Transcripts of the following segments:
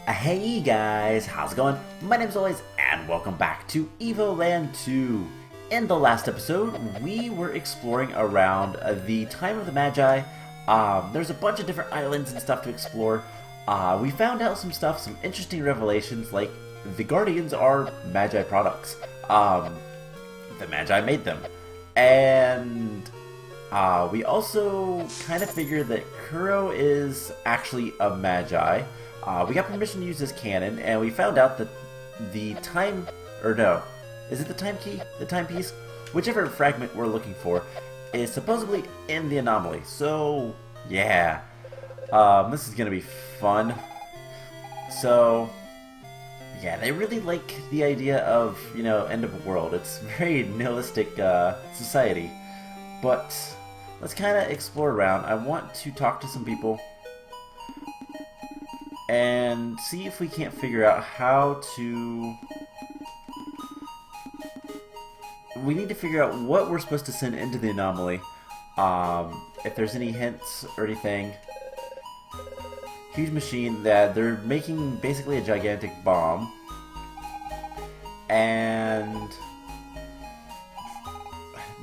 Hey guys, how's it going? My name's always, and welcome back to Evoland 2. In the last episode, we were exploring around the time of the Magi. There's a bunch of different islands and stuff to explore. We found out some stuff, some interesting revelations, like the Guardians are Magi products. The Magi made them. And we also kind of figured that Kuro is actually a Magi. We got permission to use this cannon, and we found out that the time, or no, is it the time key? The timepiece? Whichever fragment we're looking for is supposedly in the anomaly. So, yeah, this is gonna be fun. So, yeah, they really like the idea of, end of the world. It's very nihilistic society. But let's kind of explore around. I want to talk to some people and see if we can't figure out how to... We need to figure out what we're supposed to send into the anomaly. If there's any hints or anything. Huge machine that they're making basically a gigantic bomb. And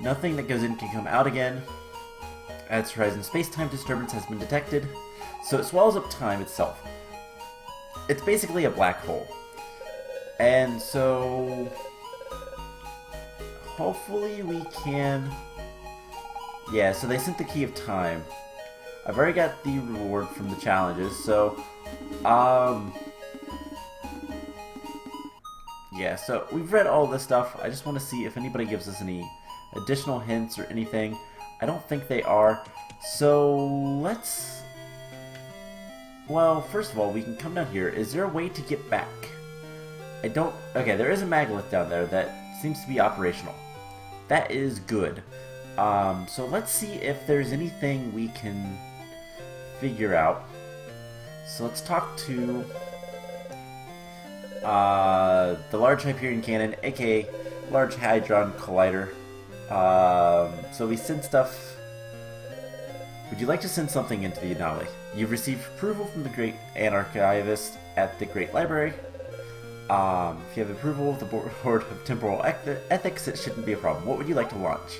nothing that goes in can come out again. At its horizon, space-time disturbance has been detected. So it swallows up time itself. It's basically a black hole. And so hopefully we can... Yeah, so they sent the key of time. I've already got the reward from the challenges, so yeah, so we've read all this stuff. I just want to see if anybody gives us any additional hints or anything. I don't think they are. So let's... Well, first of all, we can come down here. Is there a way to get back? I don't... Okay, there is a magnet down there that seems to be operational. That is good. So let's see if there's anything we can figure out. So let's talk to the Large Hyperion Cannon, aka Large Hadron Collider. So we send stuff... Would you like to send something into the anomaly? You've received approval from the Great Anarchivist at the Great Library. If you have approval of the Board of Temporal Ethics, it shouldn't be a problem. What would you like to launch?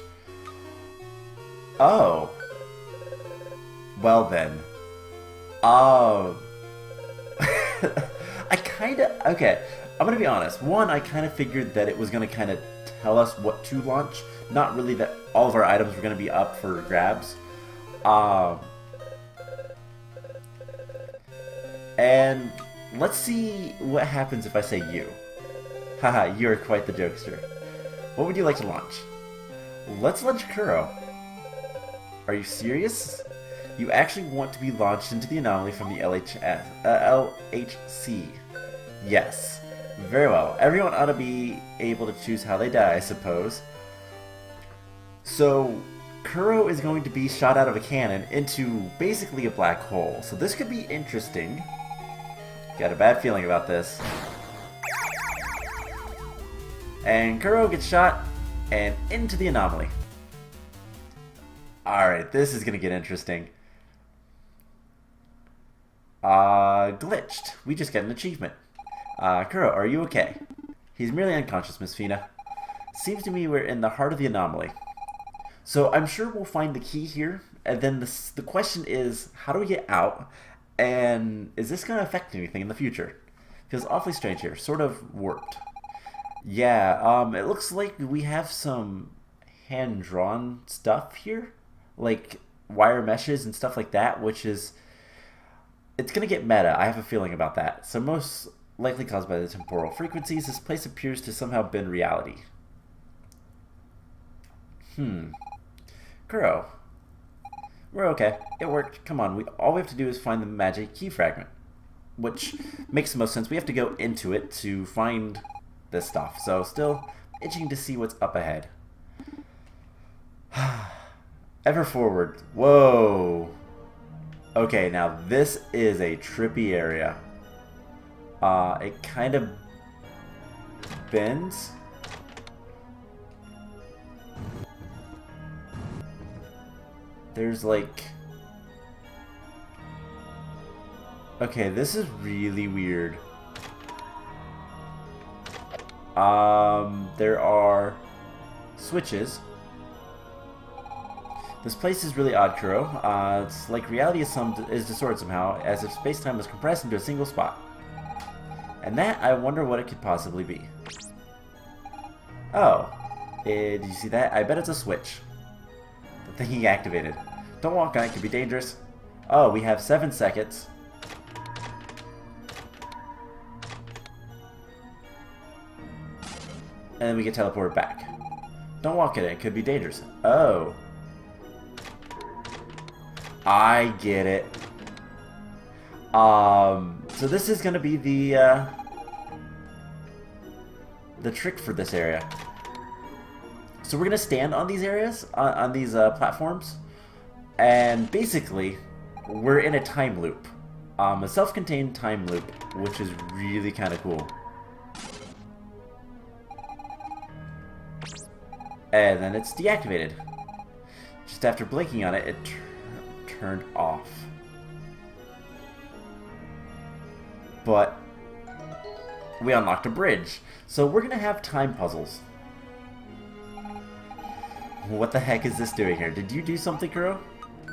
Oh. Well then. I kinda... Okay, I'm gonna be honest. One, I kinda figured that it was gonna kinda tell us what to launch. Not really that all of our items were gonna be up for grabs. And let's see what happens if I say you. Haha, you're quite the jokester. What would you like to launch? Let's launch Kuro. Are you serious? You actually want to be launched into the anomaly from the LHC. Yes. Very well. Everyone ought to be able to choose how they die, I suppose. So, Kuro is going to be shot out of a cannon into basically a black hole. So this could be interesting. Got a bad feeling about this. And Kuro gets shot and into the anomaly. Alright, this is gonna get interesting. Glitched. We just got an achievement. Kuro, are you okay? He's merely unconscious, Miss Fina. Seems to me we're in the heart of the anomaly. So I'm sure we'll find the key here, and then the question is, how do we get out? And is this going to affect anything in the future? Feels awfully strange here, sort of warped. Yeah, it looks like we have some hand-drawn stuff here, like wire meshes and stuff like that, which is... It's going to get meta, I have a feeling about that. So most likely caused by the temporal frequencies, this place appears to somehow bend reality. Kuro. We're okay. It worked. Come on, all we have to do is find the Magi Key Fragment. Which makes the most sense. We have to go into it to find this stuff. So, still itching to see what's up ahead. Ever forward. Whoa. Okay, now this is a trippy area. It kind of bends. There's like Okay, this is really weird. There are switches. This place is really odd, Kuro. It's like reality is distorted somehow, as if space-time was compressed into a single spot. And that, I wonder what it could possibly be. Oh. Did you see that? I bet it's a switch. The thing he activated. Don't walk on it, could be dangerous. Oh, we have 7 seconds. And then we get teleported back. Don't walk in it, could be dangerous. Oh. I get it. So this is gonna be the trick for this area. So we're gonna stand on these areas, on these platforms, and basically, we're in a time loop. A self-contained time loop, which is really kind of cool. And then it's deactivated. Just after blinking on it, it turned off. But we unlocked a bridge. So we're gonna have time puzzles. What the heck is this doing here? Did you do something, Kuro?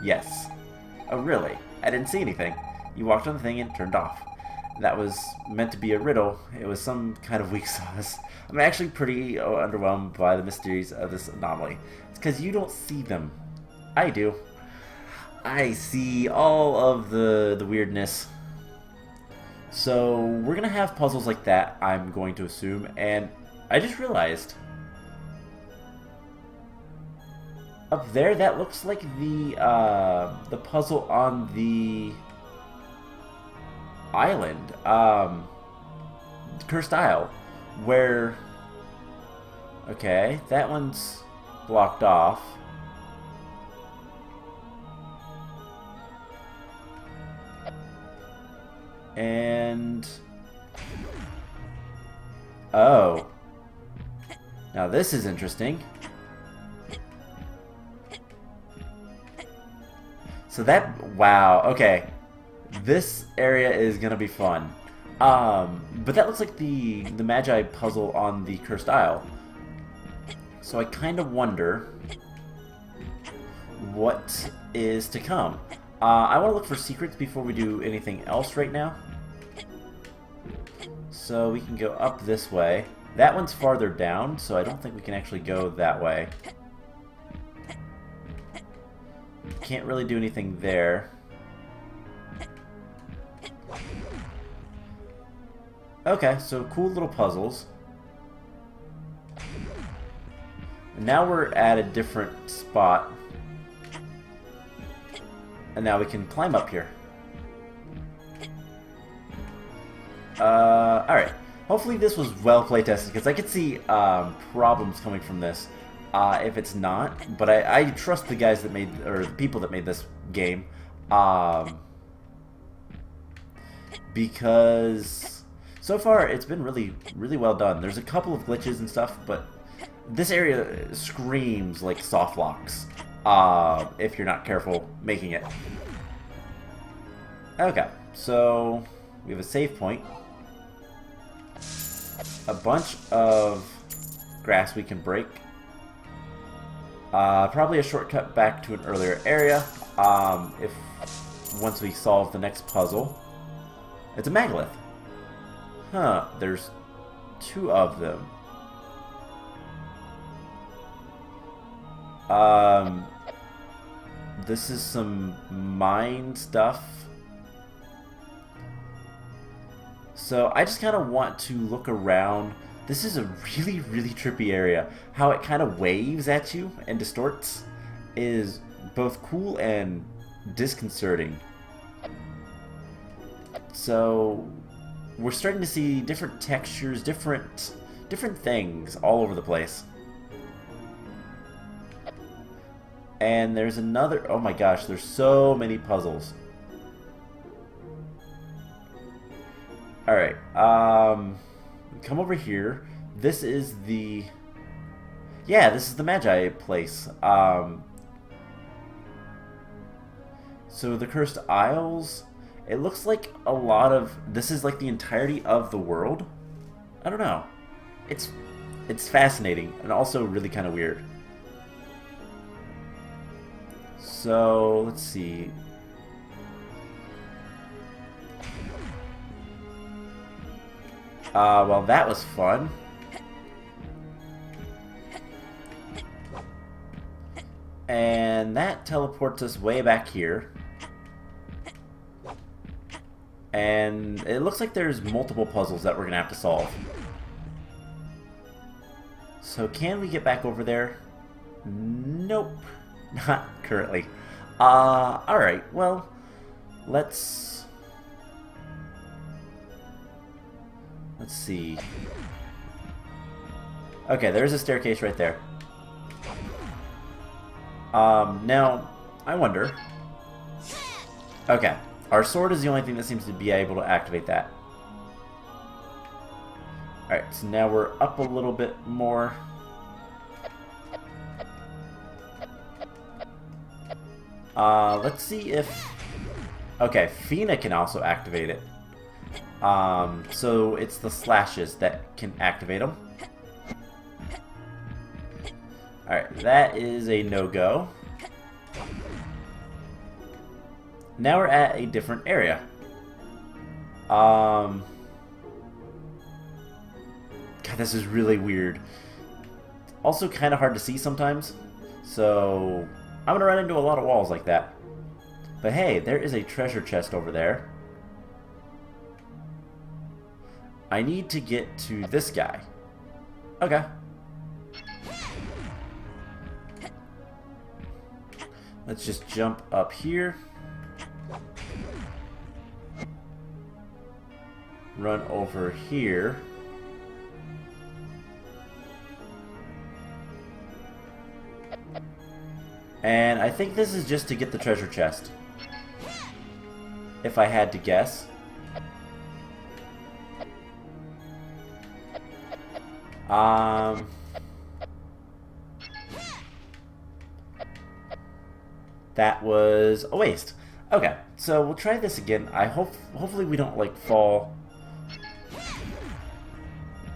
Yes. Oh, really? I didn't see anything. You walked on the thing and it turned off. That was meant to be a riddle. It was some kind of weak sauce. I'm actually pretty underwhelmed by the mysteries of this anomaly. It's because you don't see them. I do. I see all of the weirdness. So we're going to have puzzles like that, I'm going to assume. And I just realized... up there, that looks like the puzzle on the island, Cursed Isle, where, okay, that one's blocked off. And, oh, now this is interesting. So that, wow, okay. This area is gonna be fun. But that looks like the Magi puzzle on the Cursed Isle. So I kind of wonder what is to come. I want to look for secrets before we do anything else right now. So we can go up this way. That one's farther down, so I don't think we can actually go that way. Can't really do anything there. Okay, so cool little puzzles. And now we're at a different spot. And now we can climb up here. Alright. Hopefully this was well playtested, because I could see problems coming from this. If it's not, but I trust the guys that made, or the people that made this game, because so far it's been really, really well done. There's a couple of glitches and stuff, but this area screams like soft locks, if you're not careful making it. Okay, so we have a save point, a bunch of grass we can break. Probably a shortcut back to an earlier area, once we solve the next puzzle. It's a megalith. Huh, there's 2 of them. This is some mine stuff. So I just kind of want to look around. This is a really, really trippy area. How it kind of waves at you and distorts is both cool and disconcerting. So we're starting to see different textures, different things all over the place. And there's another, oh my gosh, there's so many puzzles. Alright, come over here. This is the... yeah, this is the Magi place. So the Cursed Isles, It looks like a lot of... This is like the entirety of the world? I don't know. It's fascinating and also really kind of weird. So, let's see. Well, that was fun. And that teleports us way back here. And it looks like there's multiple puzzles that we're going to have to solve. So can we get back over there? Nope. Not currently. Alright, well, let's see. Okay, there's a staircase right there. Now, I wonder... Okay, our sword is the only thing that seems to be able to activate that. Alright, so now we're up a little bit more. Let's see if... Okay, Fina can also activate it. So it's the slashes that can activate them. Alright, that is a no-go. Now we're at a different area. God, this is really weird. Also kind of hard to see sometimes. So I'm going to run into a lot of walls like that. But hey, there is a treasure chest over there. I need to get to this guy. Okay. Let's just jump up here. Run over here. And I think this is just to get the treasure chest. If I had to guess. That was a waste. Okay, so we'll try this again. Hopefully we don't like fall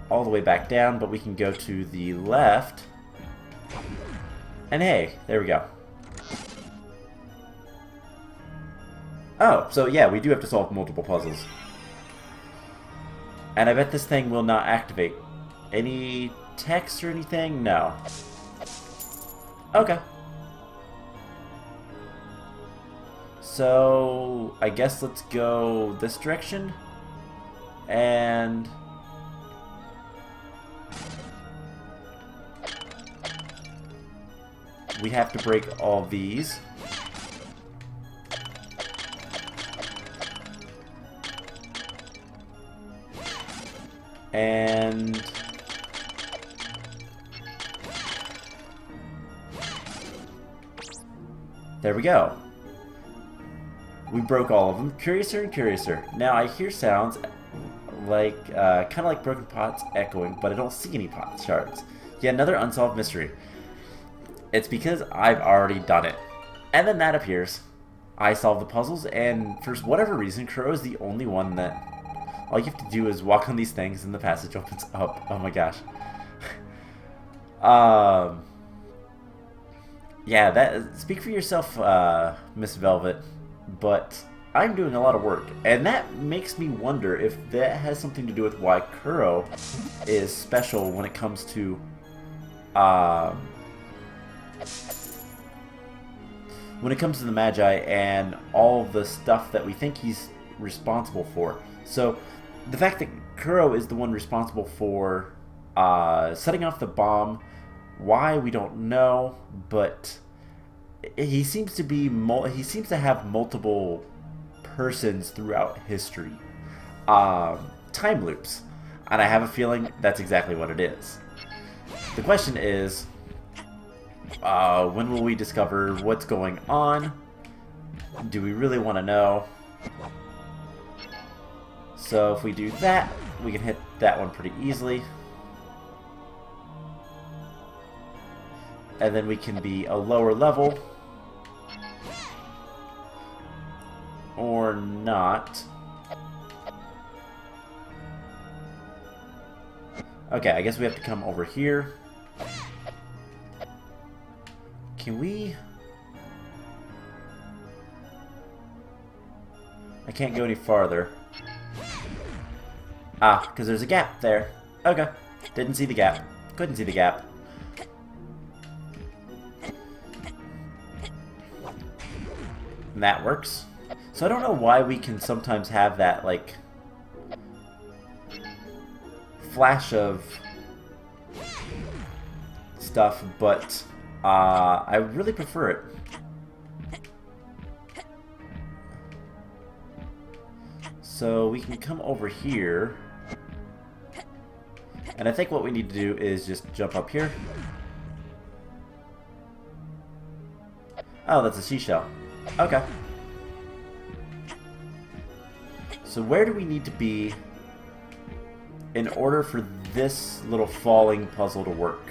all the way back down, but we can go to the left. And hey, there we go. Oh, so yeah, we do have to solve multiple puzzles. And I bet this thing will not activate. Any text or anything? No. Okay. So, I guess let's go this direction. And... we have to break all these. And... there we go. We broke all of them. Curiouser and curiouser. Now I hear sounds like, kind of like broken pots echoing, but I don't see any pot shards. Yet another unsolved mystery. It's because I've already done it. And then that appears. I solve the puzzles, and for whatever reason, Kuro is the only one that... all you have to do is walk on these things and the passage opens up. Oh my gosh. Yeah, that... speak for yourself, Miss Velvet. But I'm doing a lot of work. And that makes me wonder if that has something to do with why Kuro is special when it comes to... when it comes to the Magi and all the stuff that we think he's responsible for. So, the fact that Kuro is the one responsible for setting off the bomb, why we don't know, but he seems to be he seems to have multiple persons throughout history, time loops, and I have a feeling that's exactly what it is. The question is, when will we discover what's going on? Do we really want to know? So if we do that, we can hit that one pretty easily. And then we can be a lower level. Or or not. Okay, I guess we have to come over here. Can we... I can't go any farther. Ah, because there's a gap there. Okay. Didn't see the gap. Couldn't see the gap. And that works. So I don't know why we can sometimes have that, like, flash of stuff, but I really prefer it. So we can come over here, and I think what we need to do is just jump up here. Oh, that's a seashell. Okay. So where do we need to be in order for this little falling puzzle to work?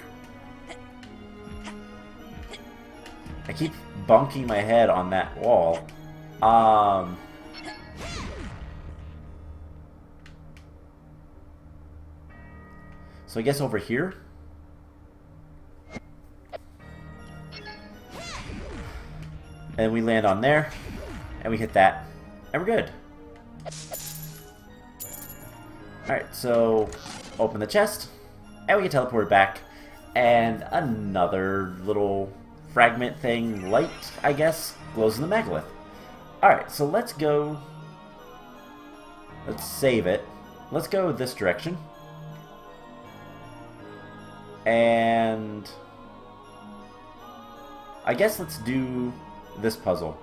I keep bonking my head on that wall. So I guess over here? And we land on there, and we hit that, and we're good. Alright, so open the chest, and we get teleported back, and another little fragment thing, light, I guess, glows in the megalith. Alright, so let's go, let's save it. Let's go this direction. And I guess let's do this puzzle.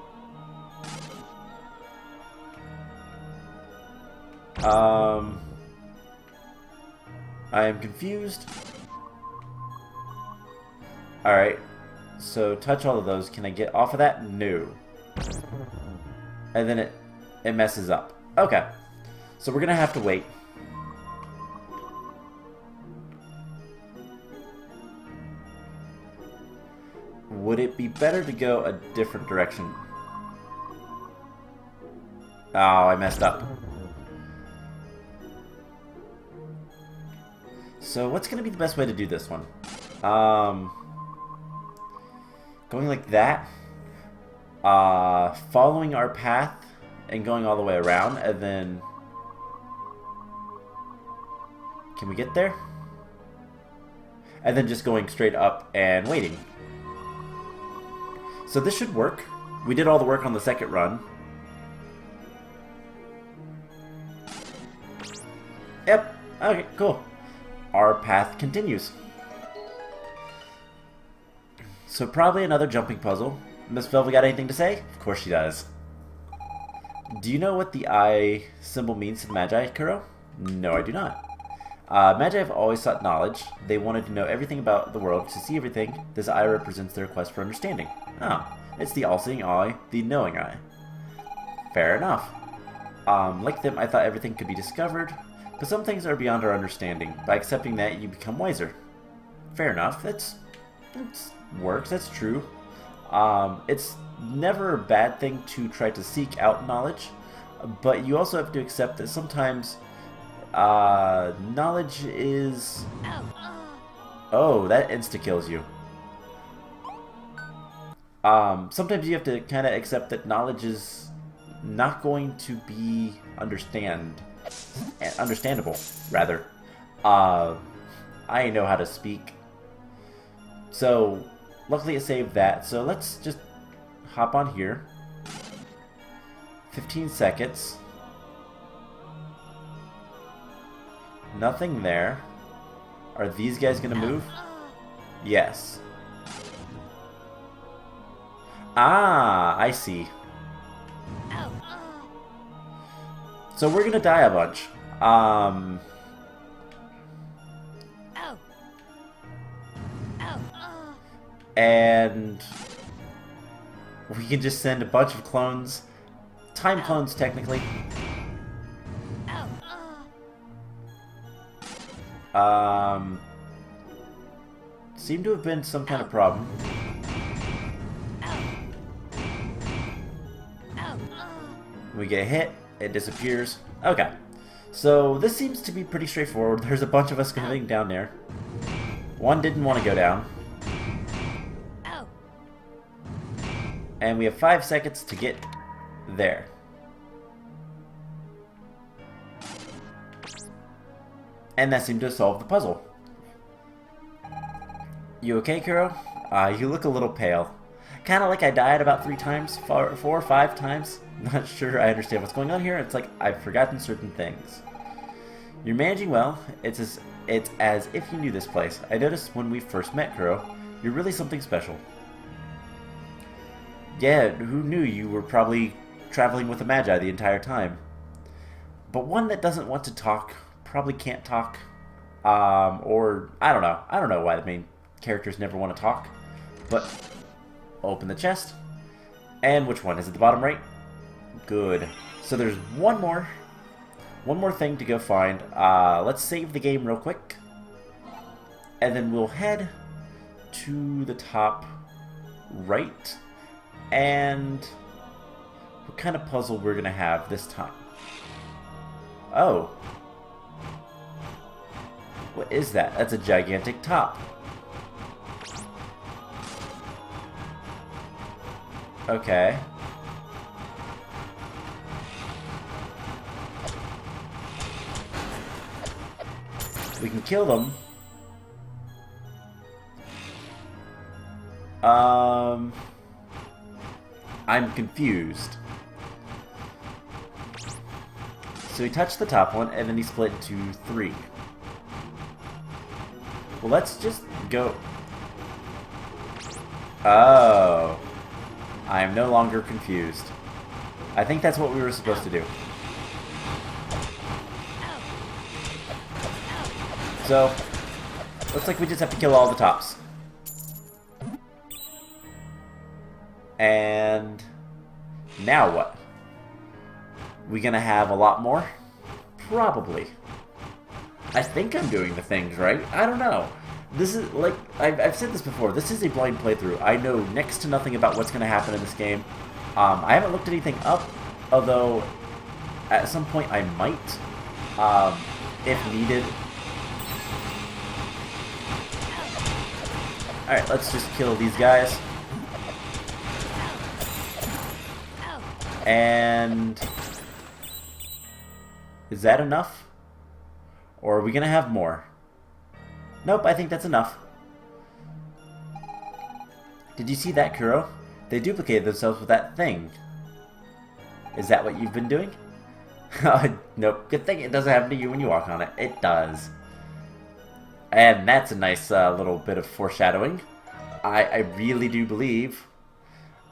I am confused. Alright, so touch all of those. Can I get off of that? No. And then it messes up. Okay, so we're gonna have to wait. Would it be better to go a different direction? Oh, I messed up. So what's going to be the best way to do this one? Going like that. Following our path and going all the way around, and then... Can we get there? And then just going straight up and waiting. So this should work. We did all the work on the second run. Yep. Okay, cool. Our path continues. So probably another jumping puzzle. Miss Velvet got anything to say? Of course she does. Do you know what the eye symbol means to the Magi, Kuro? No, I do not. Magi have always sought knowledge. They wanted to know everything about the world. To see everything, this eye represents their quest for understanding. Oh, it's the all-seeing eye, the knowing eye. Fair enough. Like them, I thought everything could be discovered, but some things are beyond our understanding. By accepting that, you become wiser. Fair enough. It works. That's true. It's never a bad thing to try to seek out knowledge, but you also have to accept that sometimes knowledge is... Oh, that insta-kills you. Sometimes you have to kind of accept that knowledge is not going to be understandable, rather. I know how to speak. So, luckily it saved that. So let's just hop on here. 15 seconds. Nothing there. Are these guys gonna move? Yes. Ah, I see. So we're gonna die a bunch. And we can just send a bunch of clones. Time clones, technically. Seemed to have been some kind of problem. We get hit, it disappears. Okay. So this seems to be pretty straightforward. There's a bunch of us coming down there. One didn't want to go down. And we have 5 seconds to get there. And that seemed to solve the puzzle. You okay, Kuro? You look a little pale. Kind of like I died about 3 times, 4 or 5 times. Not sure I understand what's going on here. It's like I've forgotten certain things. You're managing well. It's as if you knew this place. I noticed when we first met, Kuro. You're really something special. Yeah, who knew you were probably traveling with a Magi the entire time? But one that doesn't want to talk, probably can't talk. Or, I don't know. I don't know why the main characters never want to talk. But, open the chest. And which one? Is it the bottom right? Good. So there's one more thing to go find. Let's save the game real quick. And then we'll head to the top right. And what kind of puzzle we're going to have this time? Oh. What is that? That's a gigantic top. Okay. We can kill them. I'm confused. So he touched the top one, and then he split into 3. Well, let's just go... Oh. I am no longer confused. I think that's what we were supposed to do. So, looks like we just have to kill all the tops. And now what? We gonna have a lot more? Probably. I think I'm doing the things right. I don't know. This is, like, I've said this before. This is a blind playthrough. I know next to nothing about what's gonna happen in this game. I haven't looked anything up, although at some point I might, if needed. Alright, let's just kill these guys. And... is that enough? Or are we gonna have more? Nope, I think that's enough. Did you see that, Kuro? They duplicated themselves with that thing. Is that what you've been doing? Nope, good thing it doesn't happen to you when you walk on it. It does. And that's a nice little bit of foreshadowing. I really do believe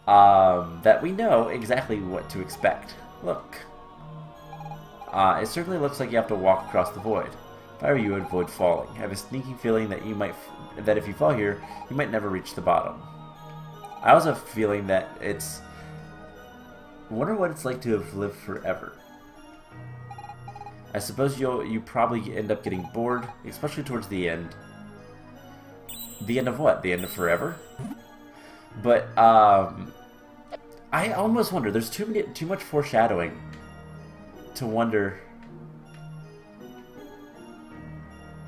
that we know exactly what to expect. Look. It certainly looks like you have to walk across the void. If I were you, I'd avoid falling. I have a sneaking feeling that that if you fall here, you might never reach the bottom. I also have a feeling that it's... I wonder what it's like to have lived forever. I suppose you probably end up getting bored, especially towards the end. The end of what? The end of forever? But, I almost wonder, there's too much foreshadowing to wonder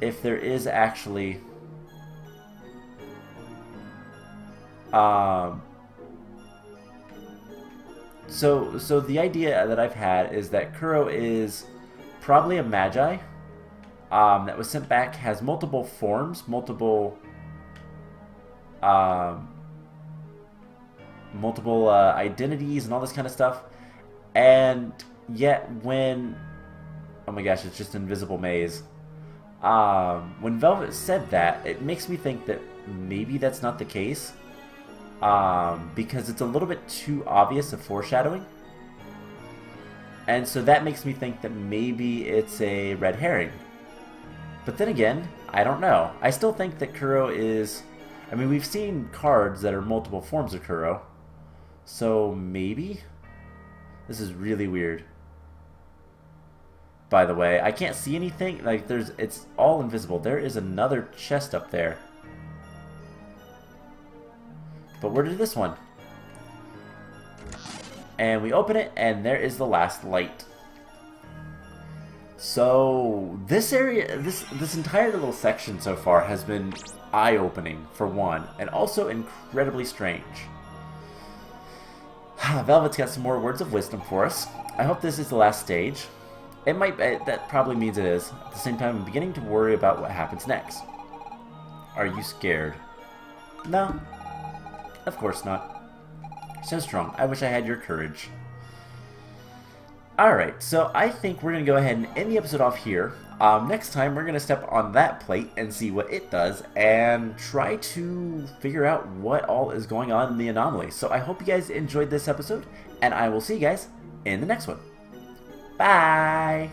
if there is actually so the idea that I've had is that Kuro is probably a Magi that was sent back, has multiple forms, multiple identities and all this kind of stuff, and yet when... oh my gosh, it's just an invisible maze. When Velvet said that, it makes me think that maybe that's not the case. Because it's a little bit too obvious of foreshadowing. And so that makes me think that maybe it's a red herring. But then again, I don't know. I still think that Kuro is... I mean, we've seen cards that are multiple forms of Kuro. So maybe? This is really weird. By the way, I can't see anything. Like, it's all invisible. There is another chest up there. But where did this one? And we open it, and there is the last light. So this area, this entire little section so far has been eye-opening for one, and also incredibly strange. Velvet's got some more words of wisdom for us. I hope this is the last stage. It might be, that probably means it is. At the same time, I'm beginning to worry about what happens next. Are you scared? No. Of course not. So strong. I wish I had your courage. Alright, so I think we're going to go ahead and end the episode off here. Next time, we're going to step on that plate and see what it does, and try to figure out what all is going on in the anomaly. So I hope you guys enjoyed this episode, and I will see you guys in the next one. Bye!